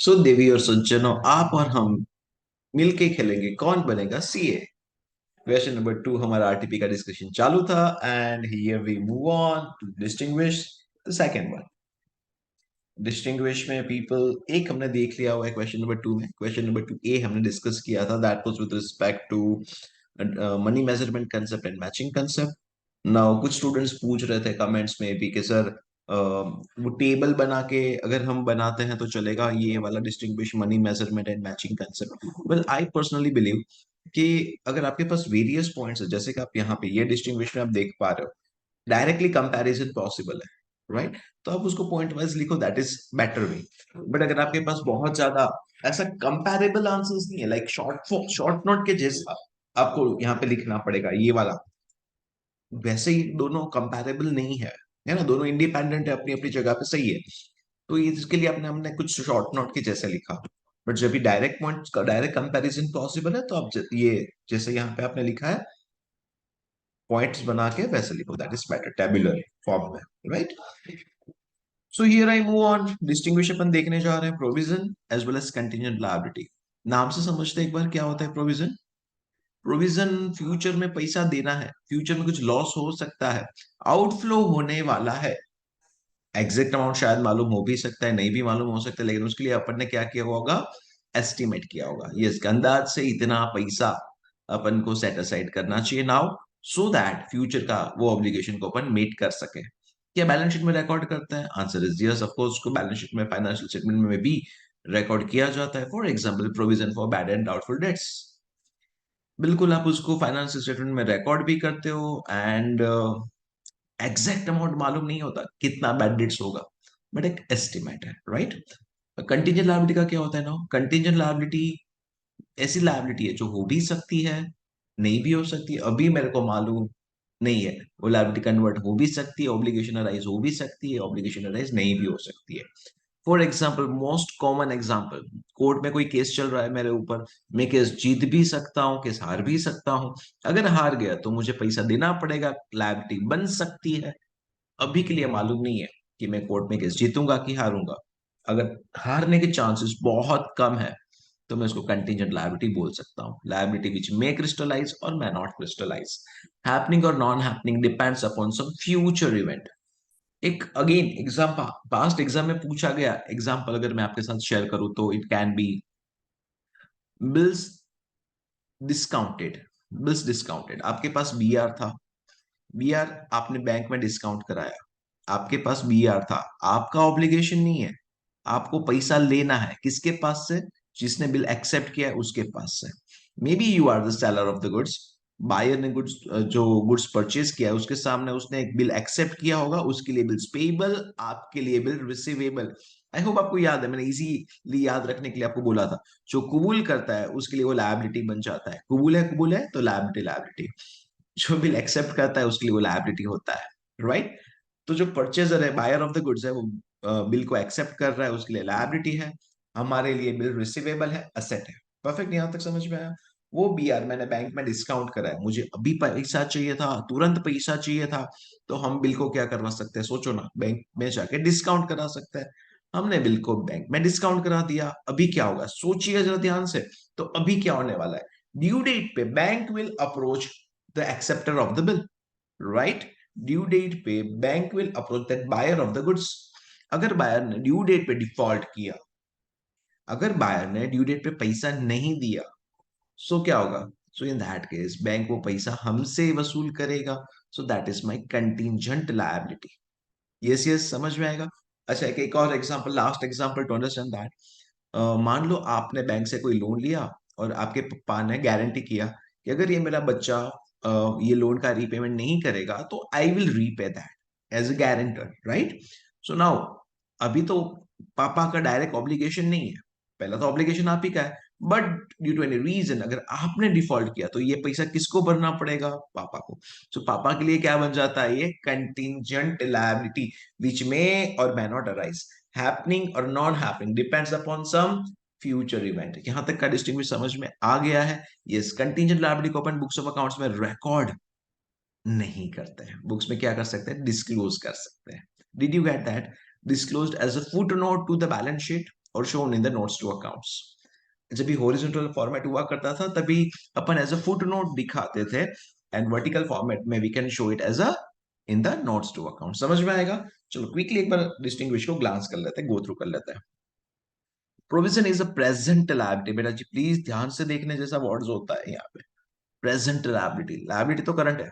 सो देवी और सज्जनों, आप और हम मिलके खेलेंगे कौन बनेगा सीए। क्वेश्चन नंबर 2 हमारा आरटीपी का डिस्कशन चालू था and here we move on to distinguish the second one. Distinguish में पीपल एक हमने देख लिया हुआ है क्वेश्चन नंबर 2 में। क्वेश्चन नंबर 2 ए हमने डिस्कस किया था, that was with respect to money measurement concept and matching concept. Now कुछ स्टूडेंट्स पूछ रहे थे कमेंट्स में भी कि सर वो टेबल बना के अगर हम बनाते हैं तो चलेगा, ये वाला distinguish money measurement and matching concept. Well I personally believe कि अगर आपके पास वेरियस पॉइंट्स है, जैसे कि आप यहाँ पे ये डिस्टिंग्विश में आप देख पा रहे हो, डायरेक्टली कंपैरिजन पॉसिबल है, राइट? तो आप उसको पॉइंट वाइज लिखो, that is better way. But अगर आपके पास बहुत ज्यादा ऐसा कंपैरेबल आंसर्स नहीं है, लाइक शॉर्ट नोट के जैसा आपको यहाँ पे लिखना पड़ेगा ये वाला, वैसे ही दोनों कंपैरेबल नहीं है ना? दोनों इंडिपेंडेंट है, अपनी अपनी जगह पे सही है। तो इसके लिए आपने हमने कुछ शॉर्ट नोट के जैसे लिखा। बट जब भी डायरेक्ट पॉइंट का डायरेक्ट कंपैरिजन पॉसिबल है, तो आप ये जैसे यहाँ पे आपने लिखा है पॉइंट्स बना के वैसे लिखो, that is better tabular form में, right? So here I move on. Distinguish अपन देखने जा रहे हैं provision as well as contingent liability. नाम से समझते हैं एक बार क्या होता है प्रोविजन। प्रोविजन फ्यूचर में पैसा देना है, फ्यूचर में कुछ लॉस हो सकता है, आउटफ्लो होने वाला है। एग्जैक्ट अमाउंट शायद मालूम हो भी सकता है, नहीं भी मालूम हो सकता है, लेकिन उसके लिए अपन ने क्या किया होगा, एस्टिमेट किया होगा। यस, अंदाज से इतना पैसा अपन को सेट असाइड करना चाहिए नाउ, सो दैट फ्यूचर का वो ऑब्लिगेशन को अपन मीट कर सके। क्या बैलेंस शीट में रिकॉर्ड करते हैं? Answer is yes, of course. को बैलेंस शीट में, फाइनेंशियल स्टेटमेंट में भी रिकॉर्ड किया जाता है। For example provision for bad and doubtful debts, बिल्कुल आप उसको फाइनेंशियल स्टेटमेंट में रिकॉर्ड भी करते हो। एंड एग्जैक्ट अमाउंट मालूम नहीं होता कितना बैड डेट्स होगा, बट एक एस्टिमेट है, राइट? कंटीजेंट लायबिलिटी का क्या होता है ना? कंटीजेंट लायबिलिटी ऐसी लायबिलिटी है जो हो भी सकती है, नहीं भी हो सकती है, अभी मेरे को मालूम नहीं है। वो लायबिलिटी कन्वर्ट हो भी सकती है, ऑब्लिगेशन अराइज हो भी सकती है, ऑब्लिगेशन अराइज नहीं भी हो सकती है। For example, most common example, court में कोई केस चल रहा है मेरे ऊपर, मैं केस जीत भी सकता हूँ, केस हार भी सकता हूँ। अगर हार गया तो मुझे पैसा देना पड़ेगा, लायबिलिटी बन सकती है। अभी के लिए मालूम नहीं है कि मैं कोर्ट में केस जीतूंगा कि हारूंगा। अगर हारने के चांसेस बहुत कम है, तो मैं उसको कंटीजेंट लायबिलिटी बोल सकता हूँ। लायबिलिटी विच मे क्रिस्टलाइज और मे नॉट क्रिस्टलाइज, हैपनिंग और non happening depends upon some future event. एक अगेन एग्जाम, पास्ट एग्जाम में पूछा गया एग्जाम्पल अगर मैं आपके साथ शेयर करूं तो it can be bills discounted. Bills discounted, आपके पास बीआर था, बीआर आपने बैंक में डिस्काउंट कराया, आपके पास बीआर था, आपका ऑब्लिगेशन नहीं है, आपको पैसा लेना है किसके पास से? जिसने बिल एक्सेप्ट किया है उसके पास से। Maybe you are the seller of the goods, buyer ने गुड्स, जो गुड्स परचेज किया है उसके सामने उसने एक बिल एक्सेप्ट किया होगा, उसके लिए बिल्स पेबल, आपके लिए बिल रिसीवेबल। आई होप आपको याद है, मैंने इजीली याद रखने के लिए आपको बोला था। जो कबूल करता है उसके लिए वो लायबिलिटी बन जाता है, कबूल है तो लायबिलिटी लायबिलिटी। जो बिल एक्सेप्ट करता है उसके लिए वो लायबिलिटी होता है, राइट? तो जो परचेजर है, बायर ऑफ द गुड्स है, वो बिल को एक्सेप्ट कर रहा है, उसके लिए लायबिलिटी है। हमारे लिए बिल रिसीवेबल है, असेट है। परफेक्ट, यहां तक समझ में आया? वो बीआर मैंने बैंक में डिस्काउंट करा है, मुझे अभी पैसा चाहिए था, तुरंत पैसा चाहिए था, तो हम बिल को क्या करवा सकते हैं? सोचो ना, बैंक में जाके डिस्काउंट करा सकते हैं। हमने बिल को बैंक में डिस्काउंट करा दिया, अभी क्या होगा सोचिए जरा ध्यान से। तो अभी क्या होने वाला है? ड्यू डेट पे bank will approach the acceptor of the bill, right? Due date पे bank will approach that buyer of the goods. अगर बायर ने ड्यू डेट पे डिफॉल्ट किया, अगर बायर ने ड्यू डेट पे पैसा नहीं दिया, सो क्या होगा? So in that case bank वो पैसा हमसे वसूल करेगा। So that is my contingent liability. Yes yes, समझ में आएगा? अच्छा, एक और example, last example to understand that. मान लो आपने बैंक से कोई लोन लिया और आपके पापा ने गारंटी किया कि अगर ये मेरा बच्चा ये लोन का रीपेमेंट नहीं करेगा तो I will repay that as a guarantor, right? So now अभी तो पापा का डायरेक्ट ऑब्लिगेशन नहीं है, पहला तो ऑब्लिगेशन आप ही का है। But due to any reason अगर आपने डिफॉल्ट किया तो ये पैसा किसको भरना पड़ेगा? पापा को। सो पापा के लिए क्या बन जाता है? ये कंटीजेंट लायबिलिटी विच मे और may नॉट अराइज, हैपनिंग और non happening depends upon some future event. यहां तक का डिस्टिंग्विश समझ में आ गया है? यस, कंटीजेंट लायबिलिटी को अपन बुक्स ऑफ अकाउंट्स में रिकॉर्ड नहीं करते हैं, बुक्स में क्या कर सकते हैं? डिस्क्लोज कर सकते हैं। Did you get that? Disclosed as a foot note to the balance sheet, और shown in the notes to accounts. जब भी हॉरिजॉन्टल फॉर्मेट हुआ करता था तभी अपन एज अ फुट नोट दिखाते थे, एंड वर्टिकल फॉर्मेट में we can show it as a in the notes to account. समझ में आएगा? चलो क्विकली एक बार डिस्टिंग्विश को ग्लांस कर लेते हैं, गो थ्रू कर लेते हैं. Provision is a present liability. बेटा जी प्लीज ध्यान से देखने जैसा वर्ड्स होता है यहाँ पे. प्रेजेंट लायबिलिटी, लायबिलिटी तो करंट है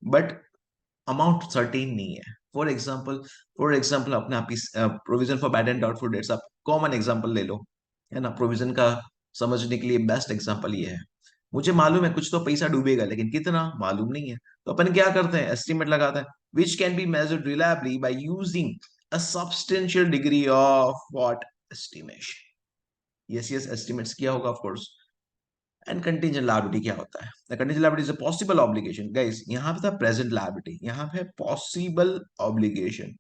बट अमाउंट सर्टेन नहीं है. फॉर एग्जाम्पल अपने आप provision for bad and doubtful debts, आप कॉमन एग्जाम्पल ले लो, है ना. प्रोविजन का समझने के लिए बेस्ट एग्जाम्पल ये है. मुझे मालूम है कुछ तो पैसा डूबेगा लेकिन कितना मालूम नहीं है, तो अपन क्या करते हैं, एस्टिमेट लगाते हैं, which can be measured reliably by using a substantial degree of what, estimation. Yes yes, estimates किया होगा of course. And contingent liability क्या होता है? The contingent liability is a possible obligation. Guys यहाँ पे था प्रेजेंट लायबिलिटी, यहाँ पे पॉसिबल ऑब्लिगेशन.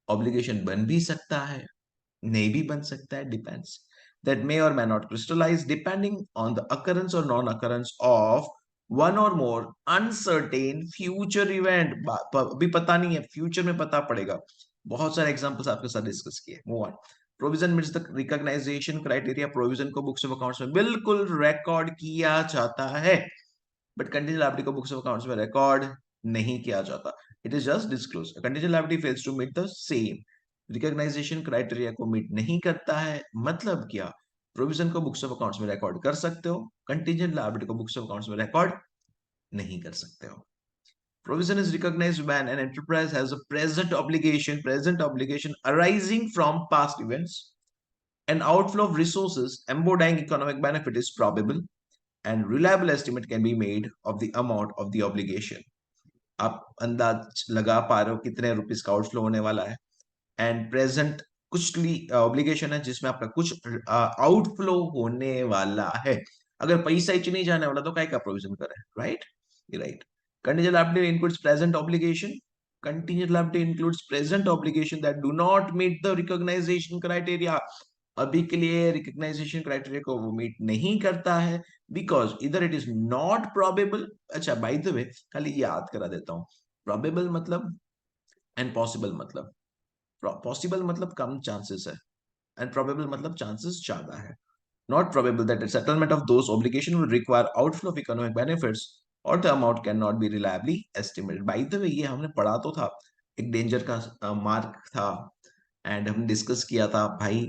ऑब्लिगेशन बन भी सकता है, नहीं भी बन सकता है, डिपेंड्स. दैट मे और may not crystallize depending on the occurrence or non-occurrence of one or more uncertain future event. अभी पता नहीं है, फ्यूचर में पता पड़ेगा. बहुत सारे एग्जांपल्स आपके साथ डिस्कस किए. Move on. Provision means the recognisation criteria. Provision को बुक्स ऑफ अकाउंट्स में बिल्कुल रिकॉर्ड किया जाता है, बट कंटीजेंट लायबिलिटी को बुक्स ऑफ अकाउंट्स में रिकॉर्ड नहीं किया जाता. It is just disclose. Contingent liability fails to meet the same recognisation criteria को मीट नहीं करता है. मतलब क्या? प्रोविजन को बुक्स ऑफ अकाउंट्स में रिकॉर्ड कर सकते हो, कंटीजेंट लायबिलिटी को बुक्स ऑफ अकाउंट्स में रिकॉर्ड नहीं कर सकते हो. Provision is recognized when an enterprise has a present obligation arising from past events. An outflow of resources embodying economic benefit is probable, and reliable estimate can be made of the amount of the obligation. आप अंदाज लगा पा रहे हो कितने rupees का outflow होने वाला है. एंड प्रेजेंट कुछ ऑब्लिगेशन है जिसमें आपका कुछ आउटफ्लो होने वाला है. अगर पैसा ही नहीं जाने वाला तो काय का प्रोविजन करें, right? Right. Contingent liability includes present obligation. Contingent liability includes present obligation that do not meet the recognition criteria. अभी के लिए रिकग्नाइजेशन क्राइटेरिया को वो मीट नहीं करता है, बिकॉज इधर इट इज नॉट प्रोबेबल. अच्छा बाय द वे खाली याद करा देता हूं, प्रोबेबल मतलब एंड पॉसिबल मतलब. पॉसिबल मतलब कम चांसेस है, एंड प्रोबेबल मतलब चांसेस ज्यादा है. Not probable that a settlement of those obligations will require outflow of economic benefits or the amount cannot be reliably estimated. By the way, ये हमने पढ़ा तो था, एक डेंजर का मार्क था, एंड हमने डिस्कस किया था भाई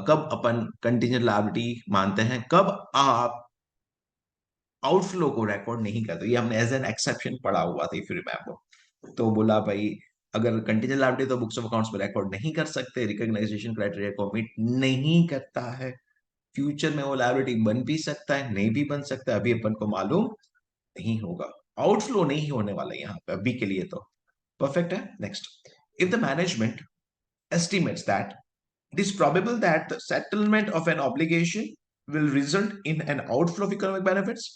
कब अपन कंटीजेंट लायबिलिटी मानते हैं, कब आप आउटफ्लो को रिकॉर्ड नहीं करते. ये हमने एज एन एक्सेप्शन पढ़ा हुआ था, इफ यू रिमेंबर. तो बोला भाई अगर कंटीजेंट लायबिलिटी तो बुक्स ऑफ अकाउंट्स में रिकॉर्ड नहीं कर सकते, रिकॉग्नाइजेशन क्राइटेरिया को मीट नहीं करता है. फ्यूचर में वो लायबिलिटी बन भी सकता है, नहीं भी बन सकता है, अभी अपन को मालूम नहीं होगा. आउटफ्लो नहीं होने वाला यहाँ पे अभी के लिए तो. परफेक्ट है. Next. If the management estimates that it is probable that the settlement of an obligation will result in an outflow of economic benefits,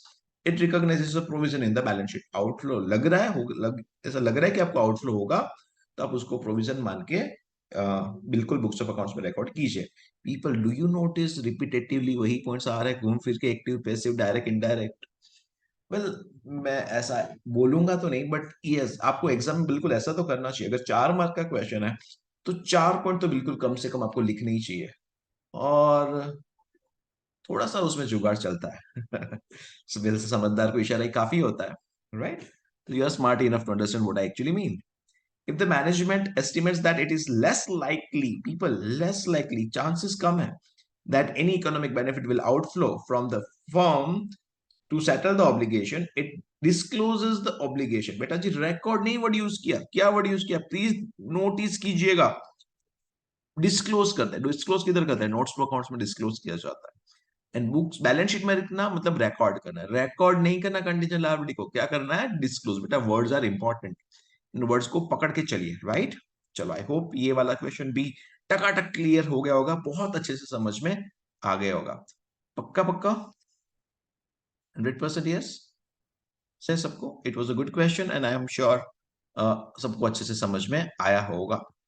it recognizes a provision in the balance sheet. Outflow लग रहा है, ऐसा लग रहा है कि आपको outflow होगा, तो आप उसको प्रोविजन मान के बिल्कुल बुक्स ऑफ अकाउंट्स में रिकॉर्ड कीजिए. People, do you notice repetitively वही पॉइंट्स आ रहे हैं घूम फिर के, active, passive, direct, indirect. Well मैं ऐसा बोलूंगा तो नहीं, बट यस आपको एग्जाम में बिल्कुल ऐसा तो करना चाहिए. अगर 4 मार्क का क्वेश्चन है तो 4 पॉइंट तो बिल्कुल कम से कम आपको लिखने ही चाहिए, और थोड़ा सा उसमें जुगाड़ चलता है. सुबह से समझदार को इशारा ही काफी होता है, राइट? तो you are smart enough to understand what I actually mean. If the management estimates that it is less likely, people, less likely, chances come है that any economic benefit will outflow from the firm to settle the obligation, it discloses the obligation. बेटा जी record नहीं word use किया, क्या word use किया please notice कीजिएगा. Disclose करते हैं. Disclose किधर करते हैं? नोट्स टू अकाउंट्स में डिस्क्लोज किया जाता है. एंड बुक्स बैलेंस शीट में लिखना मतलब रिकॉर्ड करना. रिकॉर्ड नहीं करना कंटीजेंट लायबिलिटी को, क्या करना है? डिस्क्लोज. बेटा वर्ड्स आर इंपॉर्टेंट, इन वर्ड्स को पकड़ के चलिए, राइट? चलो आई होप ये वाला क्वेश्चन भी टकाटक क्लियर हो गया होगा, बहुत अच्छे से समझ में आ गया होगा. पक्का पक्का 100% यस से सबको. It was a good question and I am sure सबको अच्छे से समझ में आया होगा.